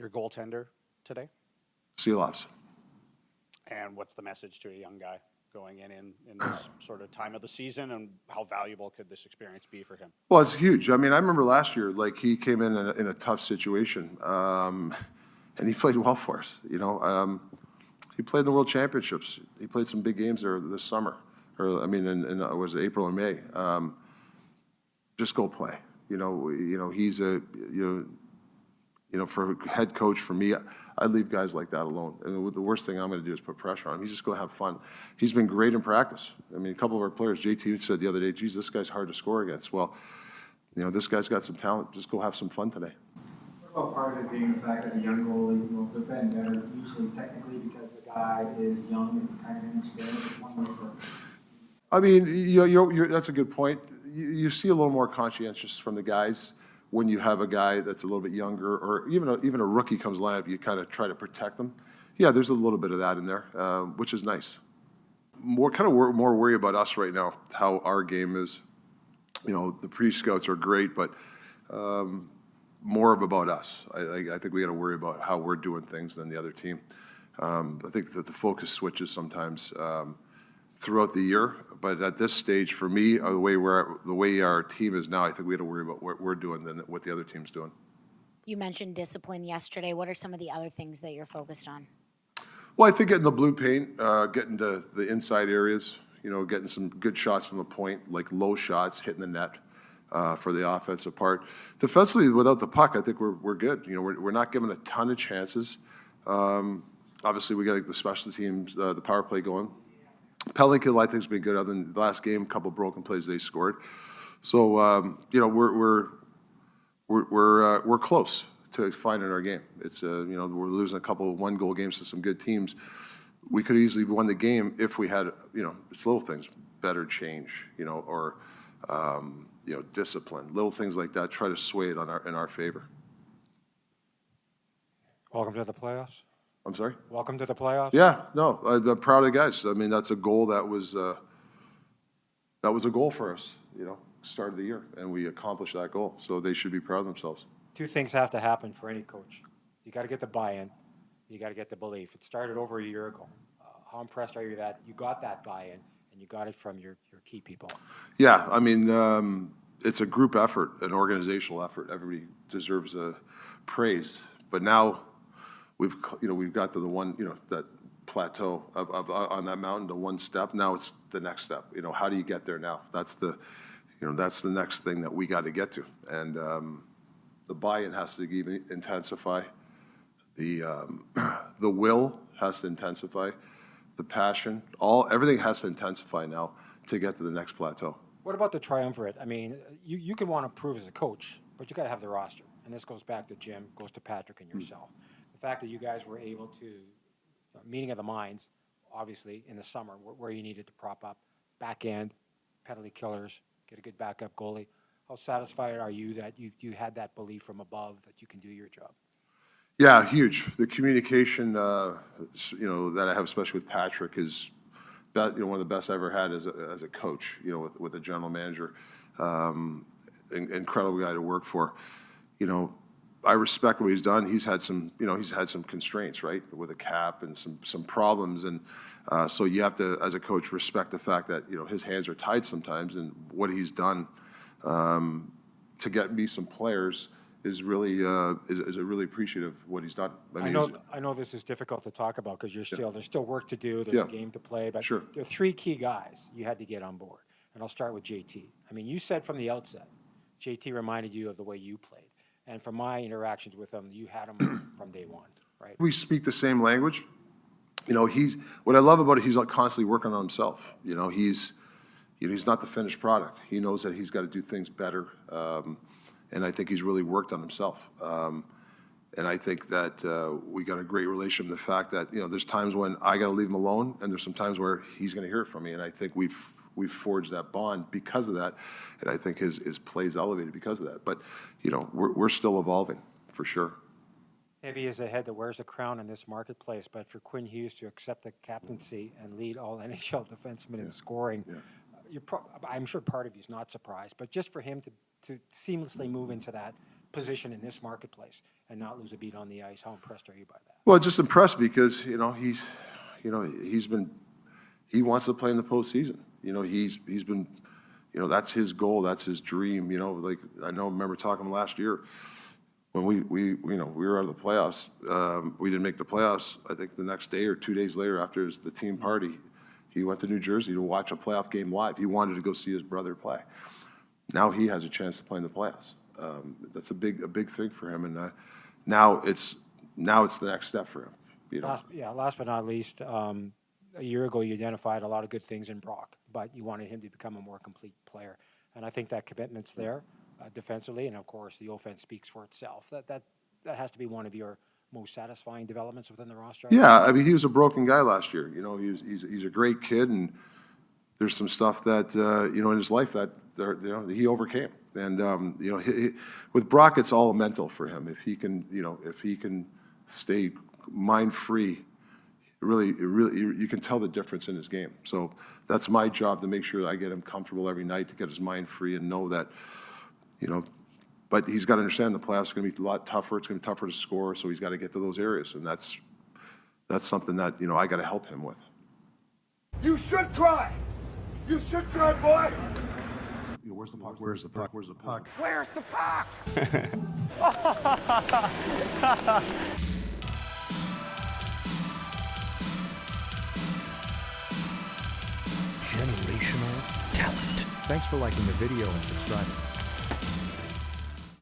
your goaltender today? Silovs. And what's the message to a young guy going in this sort of time of the season, and how valuable could this experience be for him? Well, it's huge. I mean, I remember last year, like he came in a tough situation, and he played well for us. He played in the World Championships. He played some big games there this summer, or I mean, in was it April or May. Just go play. He's for a head coach, for me, I'd leave guys like that alone. And the worst thing I'm going to do is put pressure on him. He's just going to have fun. He's been great in practice. I mean, a couple of our players, JT said the other day, geez, this guy's hard to score against. Well, this guy's got some talent. Just go have some fun today. What about part of it being the fact that a young goalie will defend better, usually technically because the guy is young and kind of inexperienced? It's one way for. I mean, that's a good point. You see a little more conscientious from the guys when you have a guy that's a little bit younger, or even a rookie comes lineup, you kind of try to protect them. Yeah, there's a little bit of that in there, which is nice. More worry about us right now, how our game is. The pre-scouts are great, but more about us. I think we got to worry about how we're doing things than the other team. I think that the focus switches sometimes throughout the year, but at this stage, for me, the way our team is now, I think we got to worry about what we're doing than what the other team's doing. You mentioned discipline yesterday. What are some of the other things that you're focused on? Well, I think getting the blue paint, getting to the inside areas, getting some good shots from the point, like low shots, hitting the net for the offensive part. Defensively, without the puck, I think we're good. We're not giving a ton of chances. Obviously, we got to get the special teams, the power play going. Penalty kill, I think, has been good. Other than the last game, a couple of broken plays they scored. So we're close to finding our game. It's we're losing a couple of one-goal games to some good teams. We could easily won the game if we had it's little things, better change, or discipline, little things like that. Try to sway it in our favor. Welcome to the playoffs. I'm sorry? Welcome to the playoffs. Yeah, no, I'm proud of the guys. I mean, that's a goal that was a goal for us, start of the year, and we accomplished that goal. So they should be proud of themselves. Two things have to happen for any coach. You got to get the buy-in. You got to get the belief. It started over a year ago. How impressed are you that you got that buy-in and you got it from your key people? Yeah, I mean, it's a group effort, an organizational effort. Everybody deserves praise, but now we've got to the one, that plateau of on that mountain to one step. Now it's the next step. How do you get there now? That's the next thing that we got to get to, and the buy-in has to even intensify. The will has to intensify. The passion, everything has to intensify now to get to the next plateau. What about the triumvirate? I mean, you can want to prove as a coach, but you got to have the roster, and this goes back to Jim, goes to Patrick and yourself. The fact that you guys were able to, meeting of the minds, obviously, in the summer, where you needed to prop up, back end, penalty killers, get a good backup goalie. How satisfied are you that you had that belief from above that you can do your job? Yeah, huge. The communication, that I have, especially with Patrick, is one of the best I ever had as a coach. With a general manager, incredible guy to work for. I respect what he's done. He's had some constraints, right, with a cap and some problems, and so you have to, as a coach, respect the fact that his hands are tied sometimes, and what he's done to get me some players is really really appreciative of what he's done. I know this is difficult to talk about because there's still work to do. There's a game to play, but sure. There are three key guys you had to get on board, and I'll start with JT. I mean, you said from the outset, JT reminded you of the way you played. And from my interactions with him, you had him from day one, right? We speak the same language. What I love about it, he's constantly working on himself. He's not the finished product. He knows that he's got to do things better, and I think he's really worked on himself. And I think that we got a great relationship. The fact that there's times when I got to leave him alone, and there's some times where he's going to hear it from me. And I think we've forged that bond because of that, and I think his play's elevated because of that. But we're still evolving for sure. Heavy is the head that wears the crown in this marketplace, but for Quinn Hughes to accept the captaincy and lead all NHL defensemen in scoring, I'm sure part of you is not surprised, but just for him to seamlessly move into that position in this marketplace and not lose a beat on the ice. How impressed are you by that? Well, just impressed because, he wants to play in the postseason. He's been, that's his goal, that's his dream, like, I remember talking to him last year when we were out of the playoffs. We didn't make the playoffs. I think the next day or 2 days later after the team party, he went to New Jersey to watch a playoff game live. He wanted to go see his brother play. Now he has a chance to play in the playoffs. That's a big thing for him, and now it's the next step for him. Last but not least, a year ago you identified a lot of good things in Brock, but you wanted him to become a more complete player, and I think that commitment's there defensively, and of course the offense speaks for itself. That has to be one of your most satisfying developments within the roster. Yeah, I mean, he was a broken guy last year. He's a great kid, and there's some stuff that in his life that he overcame. And with Brock, it's all mental for him. If he can stay mind free, really, you can tell the difference in his game. So that's my job, to make sure that I get him comfortable every night, to get his mind free and know that, But he's got to understand the playoffs are going to be a lot tougher. It's going to be tougher to score, so he's got to get to those areas, and that's something that I got to help him with. You should try. You should try, boy. Where's the puck? Where's the puck? Where's the puck? Where's the puck? Generational talent. Thanks for liking the video and subscribing.